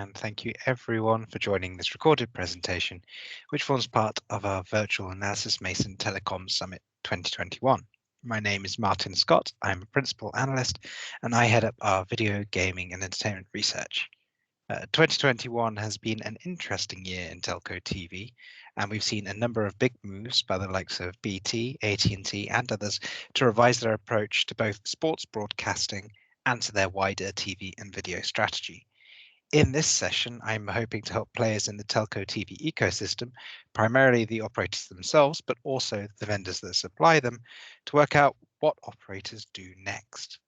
and thank you everyone for joining this recorded presentation, which forms part of our virtual Analysys Mason Telecom Summit 2021. My name is Martin Scott. I'm a principal analyst, and I head up our video, gaming, and entertainment research. 2021 has been an interesting year in telco TV, and we've seen a number of big moves by the likes of BT, AT&T, and others to revise their approach to both sports broadcasting and to their wider TV and video strategy. In this session, I'm hoping to help players in the telco TV ecosystem, primarily the operators themselves, but also the vendors that supply them, to work out what operators do next.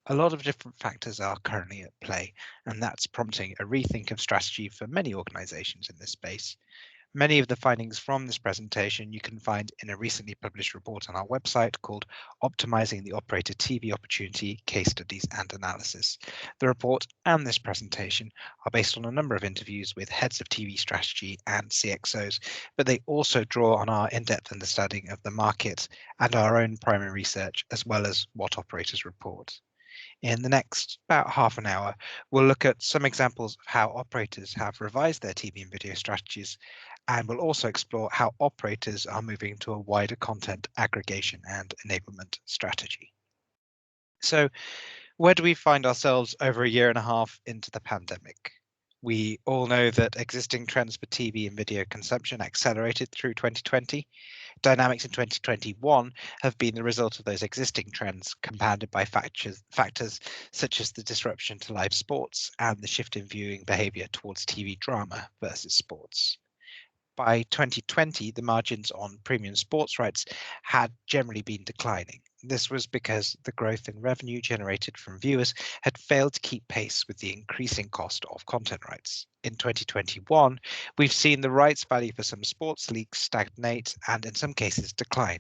A lot of different factors are currently at play, and that's prompting a rethink of strategy for many organizations in this space. Many of the findings from this presentation you can find in a recently published report on our website called Optimizing the Operator TV Opportunity, Case Studies and Analysis. The report and this presentation are based on a number of interviews with heads of TV strategy and CXOs, but they also draw on our in-depth understanding of the market and our own primary research, as well as what operators report. In the next about half an hour, we'll look at some examples of how operators have revised their TV and video strategies, and we'll also explore how operators are moving to a wider content aggregation and enablement strategy. So, where do we find ourselves over a year and a half into the pandemic? We all know that existing trends for TV and video consumption accelerated through 2020. Dynamics in 2021 have been the result of those existing trends, compounded by factors such as the disruption to live sports and the shift in viewing behavior towards TV drama versus sports. By 2020, the margins on premium sports rights had generally been declining. This was because the growth in revenue generated from viewers had failed to keep pace with the increasing cost of content rights. In 2021, we've seen the rights value for some sports leagues stagnate and in some cases decline.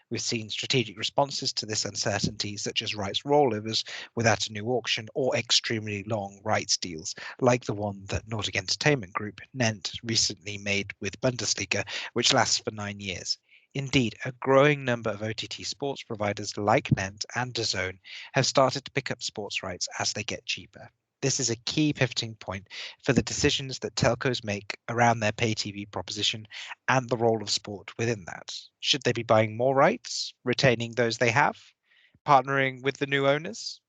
We've seen strategic responses to this uncertainty, such as rights rollovers without a new auction or extremely long rights deals, like the one that Nordic Entertainment Group, NENT, recently made with Bundesliga, which lasts for 9 years. Indeed, a growing number of OTT sports providers like NENT and DAZN have started to pick up sports rights as they get cheaper. This is a key pivoting point for the decisions that telcos make around their pay TV proposition and the role of sport within that. Should they be buying more rights, retaining those they have, partnering with the new owners?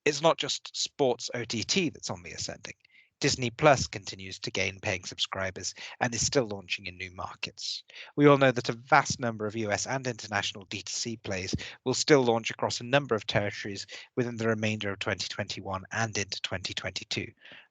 It's not just sports OTT that's on the ascending. Disney Plus continues to gain paying subscribers and is still launching in new markets. We all know that a vast number of US and international D2C plays will still launch across a number of territories within the remainder of 2021 and into 2022.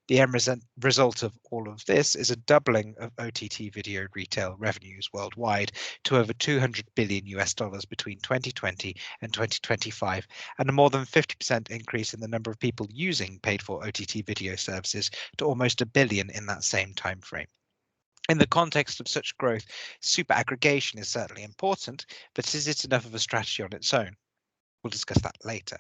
The end result of all of this is a doubling of OTT video retail revenues worldwide to over $200 billion between 2020 and 2025, and a more than 50% increase in the number of people using paid-for OTT video services to almost 1 billion in that same time frame. In the context of such growth, super aggregation is certainly important, but is it enough of a strategy on its own? We'll discuss that later.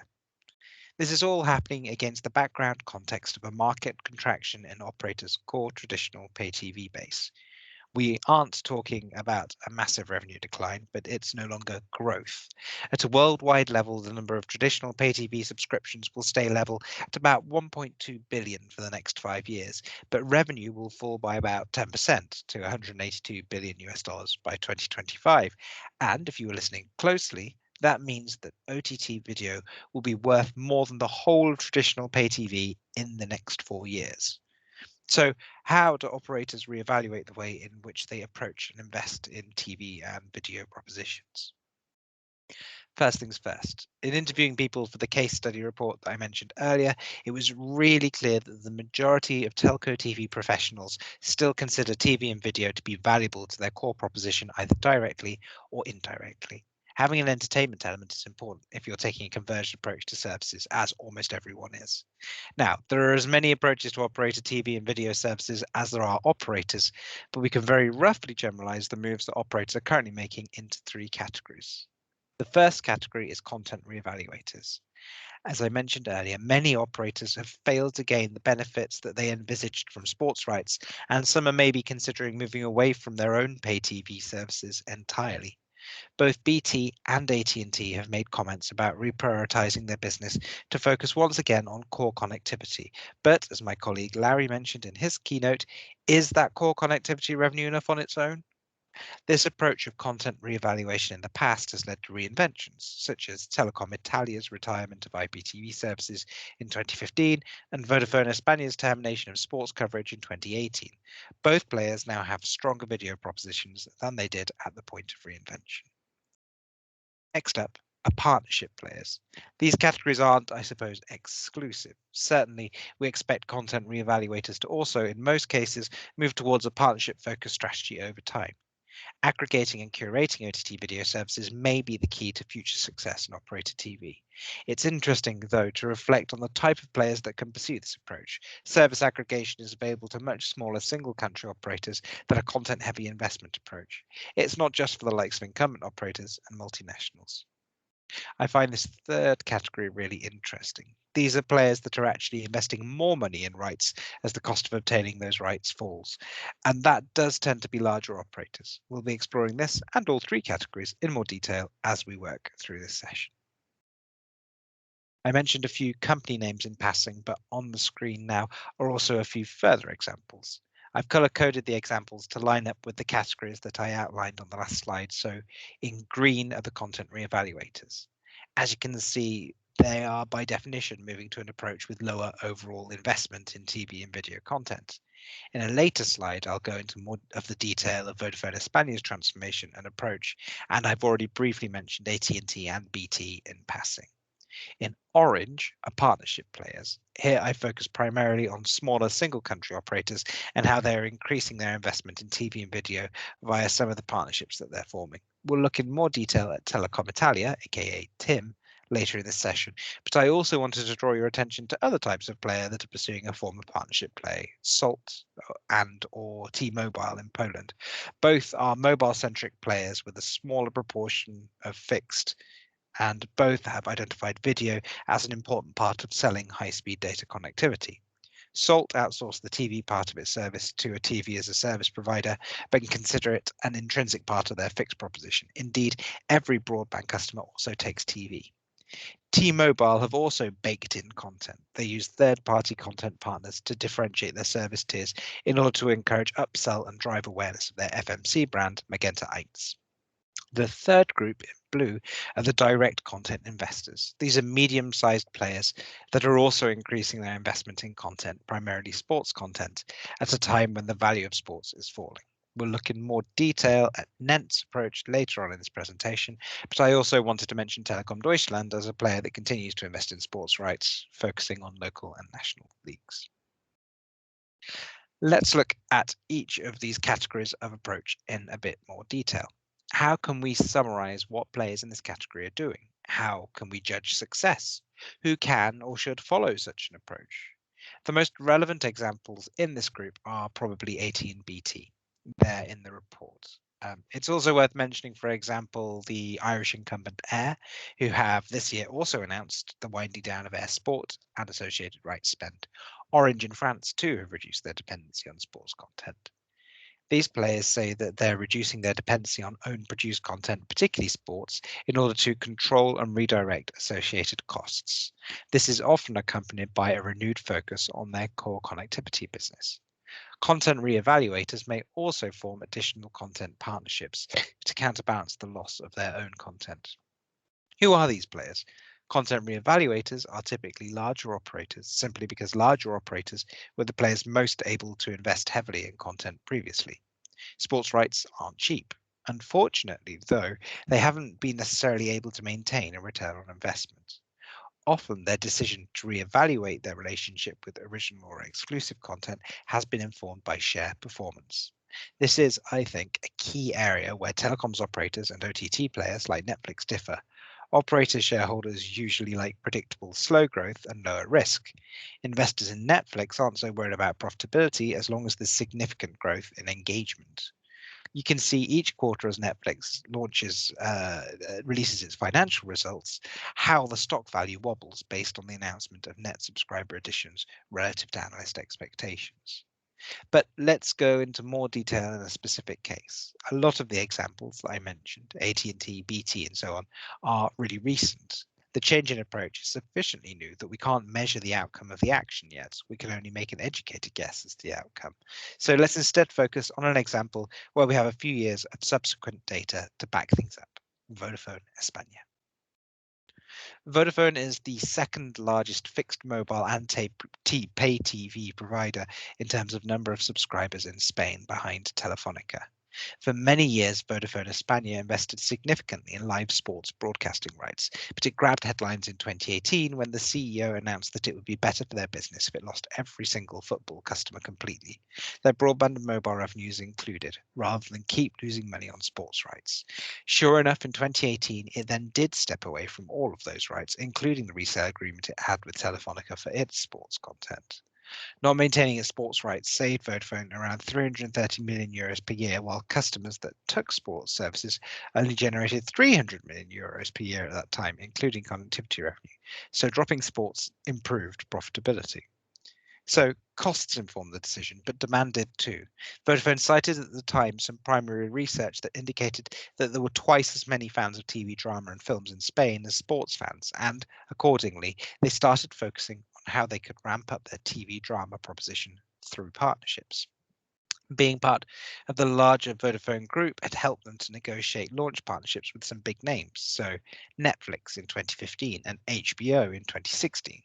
This is all happening against the background context of a market contraction in operators' core traditional pay TV base. We aren't talking about a massive revenue decline, but it's no longer growth. At a worldwide level, the number of traditional pay TV subscriptions will stay level at about 1.2 billion for the next 5 years, but revenue will fall by about 10% to $182 billion by 2025. And if you were listening closely, that means that OTT video will be worth more than the whole of traditional pay TV in the next 4 years. So how do operators reevaluate the way in which they approach and invest in TV and video propositions? First things first, in interviewing people for the case study report that I mentioned earlier, it was really clear that the majority of telco TV professionals still consider TV and video to be valuable to their core proposition either directly or indirectly. Having an entertainment element is important if you're taking a converged approach to services, as almost everyone is. Now, there are as many approaches to operate a TV and video services as there are operators, but we can very roughly generalize the moves that operators are currently making into 3 categories. The first category is content reevaluators. As I mentioned earlier, many operators have failed to gain the benefits that they envisaged from sports rights, and some are maybe considering moving away from their own pay TV services entirely. Both BT and AT&T have made comments about reprioritizing their business to focus once again on core connectivity. But as my colleague Larry mentioned in his keynote, is that core connectivity revenue enough on its own? This approach of content re-evaluation in the past has led to reinventions, such as Telecom Italia's retirement of IPTV services in 2015 and Vodafone España's termination of sports coverage in 2018. Both players now have stronger video propositions than they did at the point of reinvention. Next up are partnership players. These categories aren't, I suppose, exclusive. Certainly, we expect content re-evaluators to also, in most cases, move towards a partnership-focused strategy over time. Aggregating and curating OTT video services may be the key to future success in operator TV. It's interesting, though, to reflect on the type of players that can pursue this approach. Service aggregation is available to much smaller single country operators than a content heavy investment approach. It's not just for the likes of incumbent operators and multinationals. I find this third category really interesting. These are players that are actually investing more money in rights as the cost of obtaining those rights falls. And that does tend to be larger operators. We'll be exploring this and all three categories in more detail as we work through this session. I mentioned a few company names in passing, but on the screen now are also a few further examples. I've color-coded the examples to line up with the categories that I outlined on the last slide, so in green are the content re-evaluators. As you can see, they are by definition moving to an approach with lower overall investment in TV and video content. In a later slide, I'll go into more of the detail of Vodafone España's transformation and approach, and I've already briefly mentioned AT&T and BT in passing. In orange are partnership players. Here I focus primarily on smaller single country operators and how they're increasing their investment in TV and video via some of the partnerships that they're forming. We'll look in more detail at Telecom Italia, aka TIM, later in this session, but I also wanted to draw your attention to other types of player that are pursuing a form of partnership play, Salt and or T-Mobile in Poland. Both are mobile-centric players with a smaller proportion of fixed, and both have identified video as an important part of selling high-speed data connectivity. Salt outsourced the TV part of its service to a TV as a service provider, but can consider it an intrinsic part of their fixed proposition. Indeed, every broadband customer also takes TV. T-Mobile have also baked in content. They use third-party content partners to differentiate their service tiers in order to encourage upsell and drive awareness of their FMC brand, Magenta 8. The third group in blue are the direct content investors. These are medium-sized players that are also increasing their investment in content, primarily sports content, at a time when the value of sports is falling. We'll look in more detail at NENT's approach later on in this presentation, but I also wanted to mention Telekom Deutschland as a player that continues to invest in sports rights, focusing on local and national leagues. Let's look at each of these categories of approach in a bit more detail. How can we summarize what players in this category are doing? How can we judge success? Who can or should follow such an approach? The most relevant examples in this group are probably AT and BT. They're in the report. It's also worth mentioning, for example, the Irish incumbent Air, who have this year also announced the winding down of Air Sport and associated rights spend. Orange in France too have reduced their dependency on sports content. These players say that they're reducing their dependency on own produced content, particularly sports, in order to control and redirect associated costs. This is often accompanied by a renewed focus on their core connectivity business. Content re-evaluators may also form additional content partnerships to counterbalance the loss of their own content. Who are these players? Content re-evaluators are typically larger operators, simply because larger operators were the players most able to invest heavily in content previously. Sports rights aren't cheap. Unfortunately, though, they haven't been necessarily able to maintain a return on investment. Often their decision to re-evaluate their relationship with original or exclusive content has been informed by share performance. This is, I think, a key area where telecoms operators and OTT players like Netflix differ. Operator shareholders usually like predictable slow growth and lower risk. Investors in Netflix aren't so worried about profitability as long as there's significant growth in engagement. You can see each quarter as Netflix releases its financial results, how the stock value wobbles based on the announcement of net subscriber additions relative to analyst expectations. But let's go into more detail in a specific case. A lot of the examples that I mentioned, AT&T, BT, and so on, are really recent. The change in approach is sufficiently new that we can't measure the outcome of the action yet. We can only make an educated guess as to the outcome. So let's instead focus on an example where we have a few years of subsequent data to back things up. Vodafone España. Vodafone is the second largest fixed mobile and pay TV provider in terms of number of subscribers in Spain, behind Telefonica. For many years, Vodafone España invested significantly in live sports broadcasting rights, but it grabbed headlines in 2018 when the CEO announced that it would be better for their business if it lost every single football customer completely. Their broadband and mobile revenues included, rather than keep losing money on sports rights. Sure enough, in 2018, it then did step away from all of those rights, including the resale agreement it had with Telefonica for its sports content. Not maintaining its sports rights saved Vodafone around 330 million euros per year, while customers that took sports services only generated 300 million euros per year at that time, including connectivity revenue. So dropping sports improved profitability. So costs informed the decision, but demand did too. Vodafone cited at the time some primary research that indicated that there were twice as many fans of TV drama and films in Spain as sports fans, and accordingly, they started focusing on how they could ramp up their TV drama proposition through partnerships. Being part of the larger Vodafone group had helped them to negotiate launch partnerships with some big names, so Netflix in 2015 and HBO in 2016.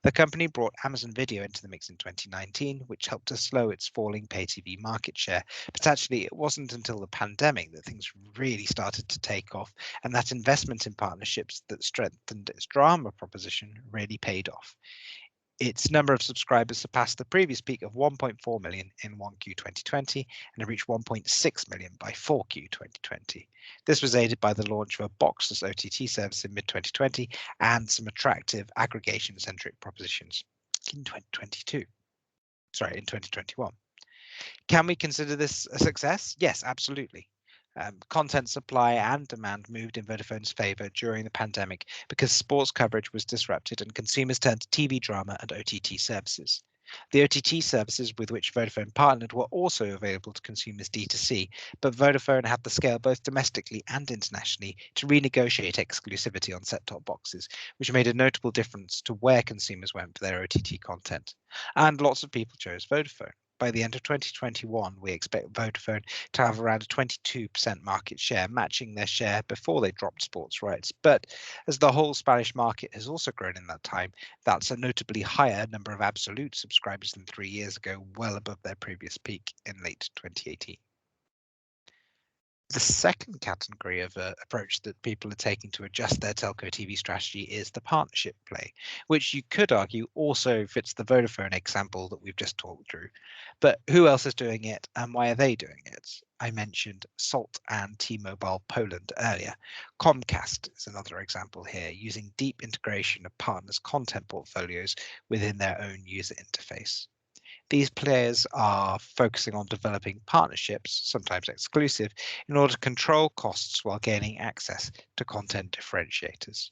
The company brought Amazon Video into the mix in 2019, which helped to slow its falling pay TV market share. But actually, it wasn't until the pandemic that things really started to take off, and that investment in partnerships that strengthened its drama proposition really paid off. Its number of subscribers surpassed the previous peak of 1.4 million in 1Q 2020 and reached 1.6 million by 4Q 2020. This was aided by the launch of a boxless OTT service in mid-2020 and some attractive aggregation-centric propositions in 2021. Can we consider this a success? Yes, absolutely. Content supply and demand moved in Vodafone's favour during the pandemic because sports coverage was disrupted and consumers turned to TV drama and OTT services. The OTT services with which Vodafone partnered were also available to consumers D2C, but Vodafone had the scale both domestically and internationally to renegotiate exclusivity on set-top boxes, which made a notable difference to where consumers went for their OTT content. And lots of people chose Vodafone. By the end of 2021, we expect Vodafone to have around a 22% market share, matching their share before they dropped sports rights. But as the whole Spanish market has also grown in that time, that's a notably higher number of absolute subscribers than 3 years ago, well above their previous peak in late 2018. The second category of approach that people are taking to adjust their telco TV strategy is the partnership play, which you could argue also fits the Vodafone example that we've just talked through. But who else is doing it and why are they doing it? I mentioned Salt and T-Mobile Poland earlier. Comcast is another example here, using deep integration of partners' content portfolios within their own user interface. These players are focusing on developing partnerships, sometimes exclusive, in order to control costs while gaining access to content differentiators.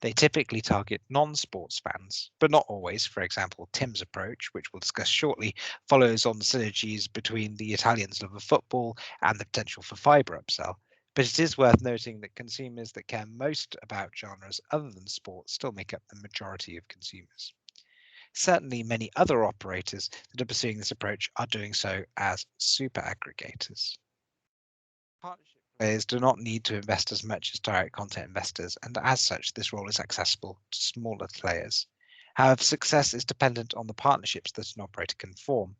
They typically target non-sports fans, but not always. For example, Tim's approach, which we'll discuss shortly, follows on the synergies between the Italians' love of football and the potential for fibre upsell. But it is worth noting that consumers that care most about genres other than sports still make up the majority of consumers. Certainly, many other operators that are pursuing this approach are doing so as super aggregators. Partnership players do not need to invest as much as direct content investors, and as such, this role is accessible to smaller players. However, success is dependent on the partnerships that an operator can form,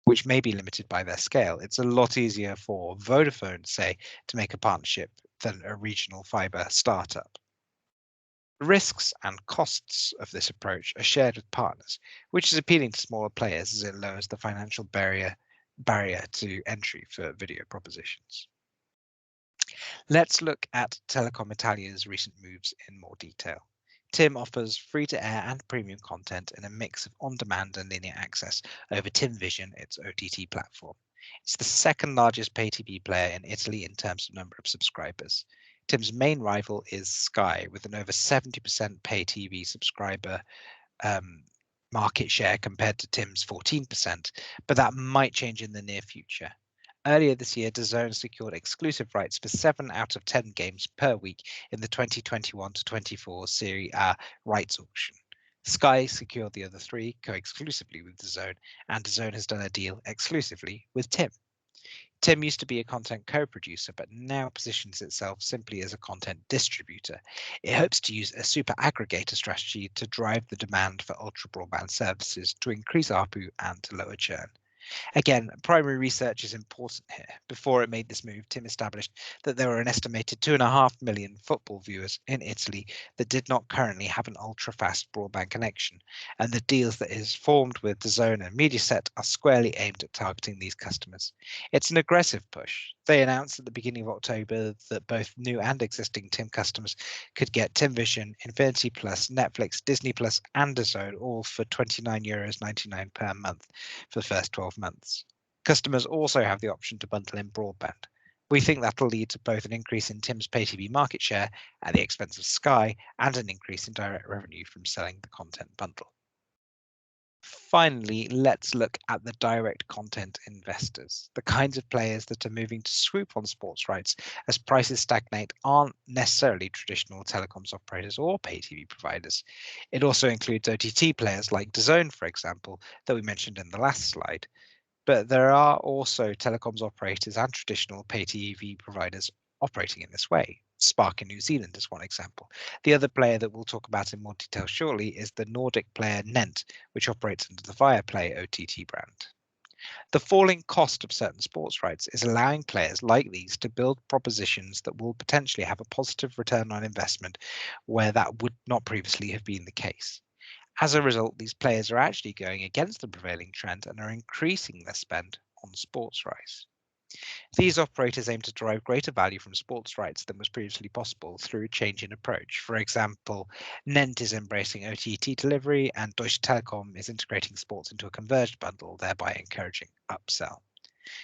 which may be limited by their scale. It's a lot easier for Vodafone, say, to make a partnership than a regional fibre startup. The risks and costs of this approach are shared with partners, which is appealing to smaller players as it lowers the financial barrier to entry for video propositions. Let's look at Telecom Italia's recent moves in more detail. TIM offers free-to-air and premium content in a mix of on-demand and linear access over TIM Vision, its OTT platform. It's the second largest pay TV player in Italy in terms of number of subscribers. TIM's main rival is Sky, with an over 70% pay TV subscriber market share compared to TIM's 14%, but that might change in the near future. Earlier this year, DAZN secured exclusive rights for 7 out of 10 games per week in the 2021-24 Serie A rights auction. Sky secured the other 3 co-exclusively with DAZN, and DAZN has done a deal exclusively with TIM. TIM used to be a content co-producer, but now positions itself simply as a content distributor. It hopes to use a super aggregator strategy to drive the demand for ultra broadband services to increase ARPU and to lower churn. Again, primary research is important here. Before it made this move, TIM established that there were an estimated 2.5 million football viewers in Italy that did not currently have an ultra-fast broadband connection, and the deals that it has formed with DAZN and Mediaset are squarely aimed at targeting these customers. It's an aggressive push. They announced at the beginning of October that both new and existing TIM customers could get TIM Vision, Infinity Plus, Netflix, Disney Plus, and DAZN all for €29.99 per month for the first 12 months. Customers also have the option to bundle in broadband. We think that'll lead to both an increase in TIM's pay TV market share at the expense of Sky and an increase in direct revenue from selling the content bundle. Finally, let's look at the direct content investors. The kinds of players that are moving to swoop on sports rights as prices stagnate aren't necessarily traditional telecoms operators or pay TV providers. It also includes OTT players like DAZN, for example, that we mentioned in the last slide. But there are also telecoms operators and traditional pay TV providers operating in this way. Spark in New Zealand is one example. The other player that we'll talk about in more detail shortly is the Nordic player NENT, which operates under the Viaplay OTT brand. The falling cost of certain sports rights is allowing players like these to build propositions that will potentially have a positive return on investment where that would not previously have been the case. As a result, these players are actually going against the prevailing trend and are increasing their spend on sports rights. These operators aim to derive greater value from sports rights than was previously possible through a change in approach. For example, NENT is embracing OTT delivery, and Deutsche Telekom is integrating sports into a converged bundle, thereby encouraging upsell.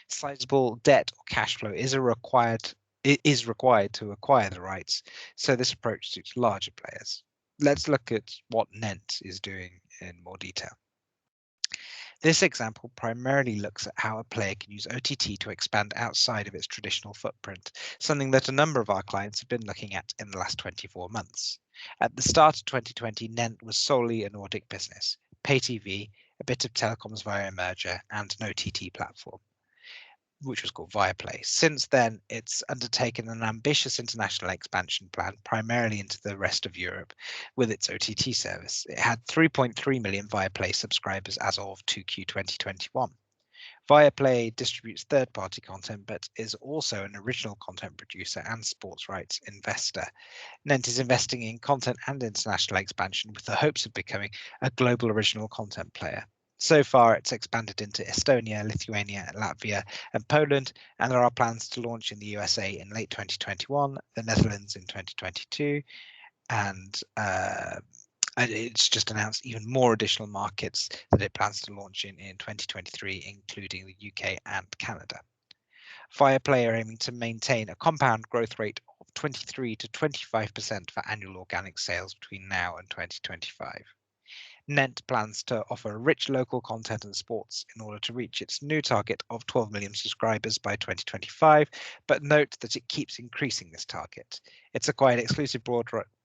Sizable debt or cash flow is required to acquire the rights, so this approach suits larger players. Let's look at what NENT is doing in more detail. This example primarily looks at how a player can use OTT to expand outside of its traditional footprint, something that a number of our clients have been looking at in the last 24 months. At the start of 2020, NENT was solely a Nordic business, pay TV, a bit of telecoms via a merger, and an OTT platform, which was called Viaplay. Since then, it's undertaken an ambitious international expansion plan, primarily into the rest of Europe, with its OTT service. It had 3.3 million Viaplay subscribers as of 2Q 2021. Viaplay distributes third-party content, but is also an original content producer and sports rights investor. NENT is investing in content and international expansion with the hopes of becoming a global original content player. So far, it's expanded into Estonia, Lithuania, Latvia, and Poland, and there are plans to launch in the USA in late 2021, the Netherlands in 2022, and it's just announced even more additional markets that it plans to launch in 2023, including the UK and Canada. Viaplay are aiming to maintain a compound growth rate of 23 to 25% for annual organic sales between now and 2025. NENT plans to offer rich local content and sports in order to reach its new target of 12 million subscribers by 2025, but note that it keeps increasing this target. It's acquired exclusive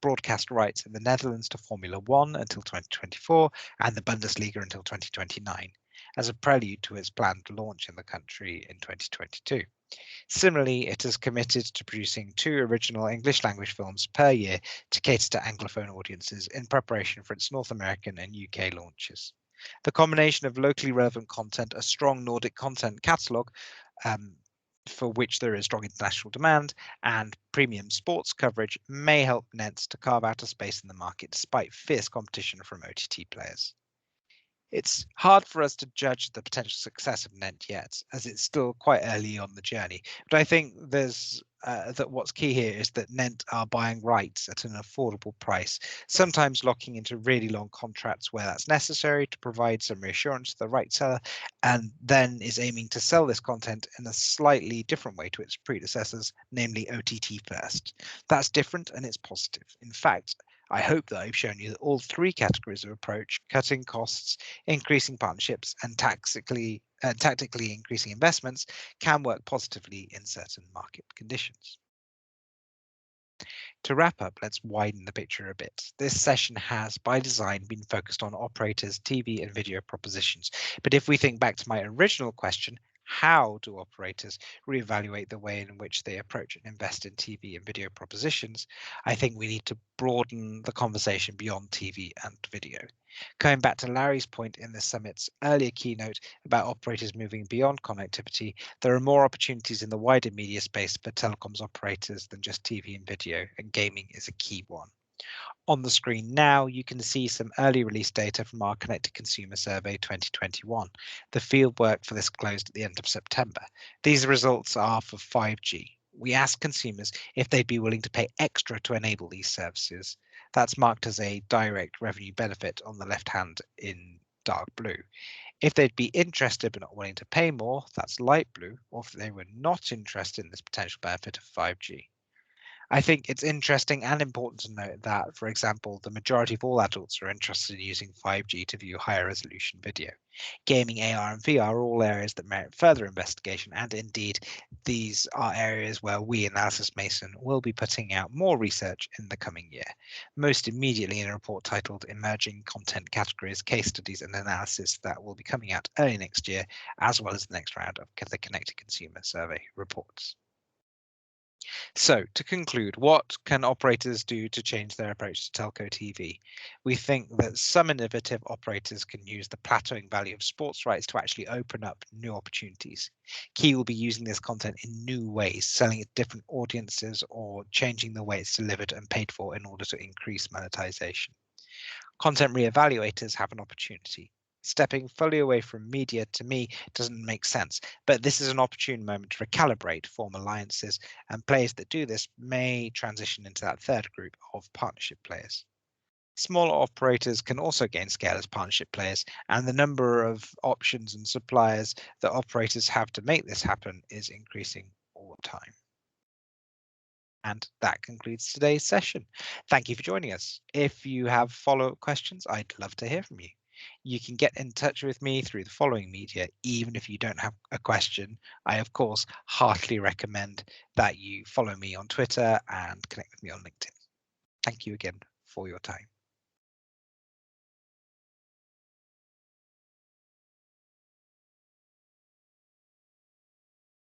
broadcast rights in the Netherlands to Formula 1 until 2024 and the Bundesliga until 2029, as a prelude to its planned launch in the country in 2022. Similarly, it is committed to producing 2 original English language films per year to cater to Anglophone audiences in preparation for its North American and UK launches. The combination of locally relevant content, a strong Nordic content catalogue, for which there is strong international demand, and premium sports coverage may help NENT to carve out a space in the market despite fierce competition from OTT players. It's hard for us to judge the potential success of NENT yet, as it's still quite early on the journey. But I think there's that what's key here is that NENT are buying rights at an affordable price, sometimes locking into really long contracts where that's necessary to provide some reassurance to the right seller, and then is aiming to sell this content in a slightly different way to its predecessors, namely OTT first. That's different and it's positive. In fact, I hope that I've shown you that all three categories of approach, cutting costs, increasing partnerships, and tactically increasing investments, can work positively in certain market conditions. To wrap up, let's widen the picture a bit. This session has, by design, been focused on operators, TV and video propositions. But if we think back to my original question, how do operators reevaluate the way in which they approach and invest in TV and video propositions? I think we need to broaden the conversation beyond TV and video. Going back to Larry's point in the summit's earlier keynote about operators moving beyond connectivity, there are more opportunities in the wider media space for telecoms operators than just TV and video, and gaming is a key one. On the screen now, you can see some early release data from our Connected Consumer Survey 2021. The fieldwork for this closed at the end of September. These results are for 5G. We asked consumers if they'd be willing to pay extra to enable these services. That's marked as a direct revenue benefit on the left hand in dark blue. If they'd be interested but not willing to pay more, that's light blue, or if they were not interested in this potential benefit of 5G. I think it's interesting and important to note that, for example, the majority of all adults are interested in using 5G to view higher resolution video. Gaming, AR, and VR are all areas that merit further investigation, and indeed, these are areas where we, Analysys Mason, will be putting out more research in the coming year, most immediately in a report titled Emerging Content Categories, Case Studies and Analysis that will be coming out early next year, as well as the next round of the Connected Consumer Survey reports. So, to conclude, what can operators do to change their approach to telco TV? We think that some innovative operators can use the plateauing value of sports rights to actually open up new opportunities. Key will be using this content in new ways, selling it to different audiences or changing the way it's delivered and paid for in order to increase monetization. Content reevaluators have an opportunity. Stepping fully away from media to me doesn't make sense, but this is an opportune moment to recalibrate, form alliances, and players that do this may transition into that third group of partnership players. Smaller operators can also gain scale as partnership players, and the number of options and suppliers that operators have to make this happen is increasing all the time. And that concludes today's session. Thank you for joining us. If you have follow-up questions, I'd love to hear from you. You can get in touch with me through the following media, even if you don't have a question. I, of course, heartily recommend that you follow me on Twitter and connect with me on LinkedIn. Thank you again for your time.